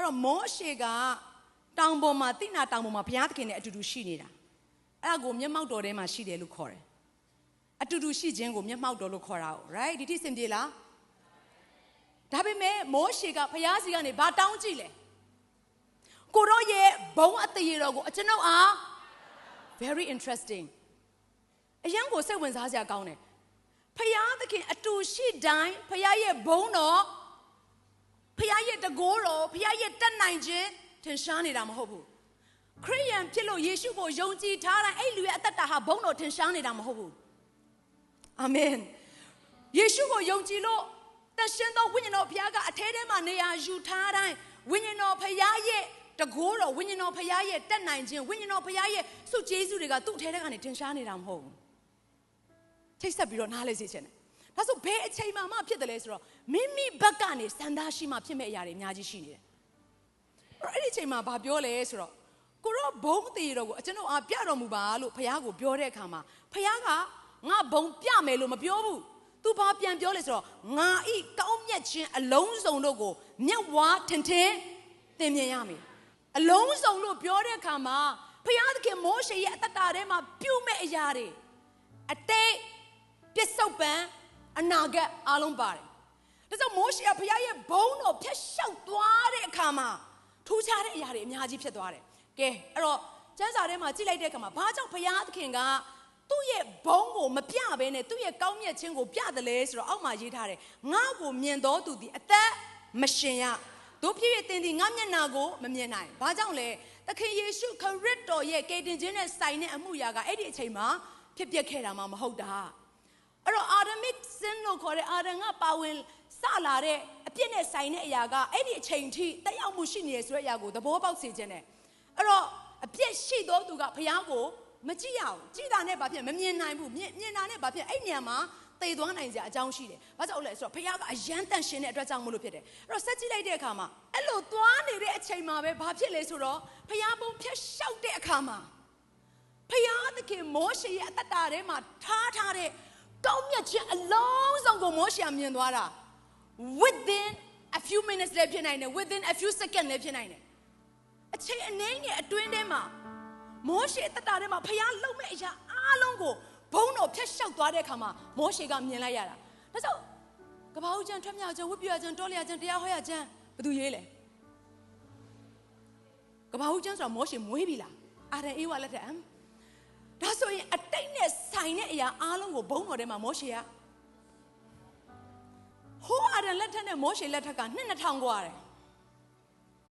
တော့မောရှေကတောင်ပေါ်မှာတိနာတောင်ပေါ်မှာဘုရားသခင်နဲ့အတူတူရှိနေတာအဲ့ဒါကိုမျက်မှောက်တော်ထဲမှာရှိတယ်လို့ခေါ်တယ်အတူတူရှိခြင်းကိုမျက်မှောက်တော်လို့ခေါ်တာ right ဒီတိစင်ပြေလားဒါပေမဲ့မောရှေကဘုရားစီကနေဘာတောင်းကြည့်လဲကိုရောရဲ့ဘုံအသေးတော်ကိုအကျွန်ုပ်အား very interesting အရင်ကိုစိတ်ဝင်စားစရာကောင်းတယ်ဘုရားသခင်အတူရှိတိုင်းဘုရားရဲ့ဘုံတော်ဘုရားရဲ့တကိုးတော်ဘုရားရဲ့တတ်နိုင်ခြင်းထင်ရှားနေတာမဟုတ်ဘူးခရိယန်ဖြစ်လို့ယေရှုကိုယုံကြည်ထားတိုင်းအဲ့လူရဲ့အသက်တာဟာဘုံတော်ထင်ရှားနေတာမဟုတ်ဘူးအာမင်ယေရှုကိုယုံကြည်လို့တရှင်သောဝိညာဉ်တော်ဘုရားကအထဲထဲမှာနေရာယူထားတိုင်းဝိညာဉ်တော်ဘုရားရဲ့တကိုးတော်ဝိညာဉ်တော်ဘုရားရဲ့တတ်နိုင်ခြင်းဝိညာဉ်တော်ဘုရားရဲ့ဆုကျေးဇူးတွေကသူ့အထဲထဲကနေထင်ရှားနေတာမဟုတ်ဘူးထိတ်ဆက်ပြီးတော့နားလဲစေချင်တယ်ဒါဆိုဘယ်အချိန်မှဖြစ်တယ်လဲဆိုတော့မိမိဘက်ကနေစံသားရှိမှဖြစ်မဲ့အရာတွေအများကြီးရှိနေတယ်အဲ့ဒီအချိန်မှာဘာပြောလဲဆိုတော့ကိုရောဘုံတည်တော်ကိုအကျွန်ုပ်အားပြတော်မူပါလို့ဘုရားကိုပြောတဲ့အခါမှာဘုရားကငါဘုံပြမယ်လို့မပြောဘူးသူဘာပြန်ပြောလဲဆိုတော့ငါဤကောင်းမြတ်ခြင်းအလုံးစုံတို့ကိုမျက်ဝါးထင်ထင်သင်မြင်ရမယ်အလုံးစုံလို့ပြောတဲ့အခါမှာဘုရားသခင်မောရှေရဲ့အသက်တာထဲမှာပြုမဲ့အရာတွေအတိတ်ပြစ္ဆုတ်ပံအနာဂတ်အားလုံးပါတယ်ဒါကြောင့်မောရှေကဘုရားရဲ့ဘုန်းတော်ဖျက်လျှောက်သွားတဲ့အခါမှာထူးခြားတဲ့အရာတွေအများကြီးဖြစ်သွားတယ်ကဲအဲ့တော့ကျမ်းစာထဲမှာကြည့်လိုက်တဲ့အခါမှာဘာကြောင့်ဘုရားသခင်ကသူ့ရဲ့ဘုန်းကိုမပြဘဲနဲ့သူ့ရဲ့ကောင်းမြတ်ခြင်းကိုပြတယ်လဲဆိုတော့အောက်မှာရေးထားတယ်ငါ့ကိုမြင်တော်သူသည်အသက်မရှင်ရတို့ဖြစ်ဖြစ်တင်သည်ငါမျက်နာကိုမမြင်နိုင်ဘာကြောင့်လဲသခင်ယေရှုခရစ်တော်ရဲ့ကယ်တင်ခြင်းနဲ့ဆိုင်တဲ့အမှုရာကအဲ့ဒီအချိန်မှာဖြစ်ပျက်ခဲ့တာမှမဟုတ်တာအဲ့တော့ Adamic sin လို့ခေါ်တဲ့အာဒံကပါဝင်စလာတဲ့အပြစ်နဲ့ဆိုင်တဲ့အရာကအဲ့ဒီအချိန်ထိတက်ရောက်မှုရှိနေရဆိုတဲ့အရာကိုသဘောပေါက်စေခြင်းနဲ့အဲ့တော့အပြစ်ရှိသောသူကဘုရားကိုမကြည့်ရအောင်ကြည့်တာနဲ့ဘာဖြစ်မမြင်နိုင်ဘူးမြင်တာနဲ့ဘာဖြစ်အဲ့ညံမှာသေသွားနိုင်ကြအကြောင်းရှိတယ်ဘာကြောင့်လဲဆိုတော့ဘုရားကအယမ်းတန်ရှင်တဲ့အတွက်ကြောင့်မလို့ဖြစ်တယ်အဲ့တော့ဆက်ကြည့်လိုက်တဲ့အခါမှာအဲ့လိုသွားနေတဲ့အချိန်မှာပဲဘာဖြစ်လဲဆိုတော့ဘုရားဘုံဖျက်လျှောက်တဲ့အခါမှာဘုရားသခင်မောရှေရဲ့အသက်တာထဲမှာထားတဲ့ကောင်းမြတ်ခြင်းအလုံးစုံကိုမောရှေမြင်သွားတာ within a few minutes လည်းဖြစ်နိုင်တယ် within a few seconds လည်းဖြစ်နိုင်တယ်အချိန်အနည်းငယ်အတွင်းထဲမှာမောရှေအသက်တာထဲမှာဘုရားလှုပ်မဲ့အရာအားလုံးကိုဘုန်းတော်ဖျက်လျှောက်သွားတဲ့အခါမှာမောရှေကမြင်လိုက်ရတာဒါကြောင့်ကပ္ပဦးကျမ်းထွတ်မြောက်ကျမ်းဝိပ္ပယကျမ်းတောလျာကျမ်းတရားဟောရကျမ်းဘယ်သူရေးလဲကပ္ပဦးကျမ်းဆိုတာမောရှေမွေးပြီလားအာရန်အေဝါလက်ထက်ဒါဆိုရင်အတိတ်နဲ့ဆိုင်တဲ့အရာအားလုံးကိုဘုန်းတော်ထဲမှာမောရှေကဟိုအာရန်လက်ထက်နဲ့မောရှေလက်ထက်က2000 กว่าတယ်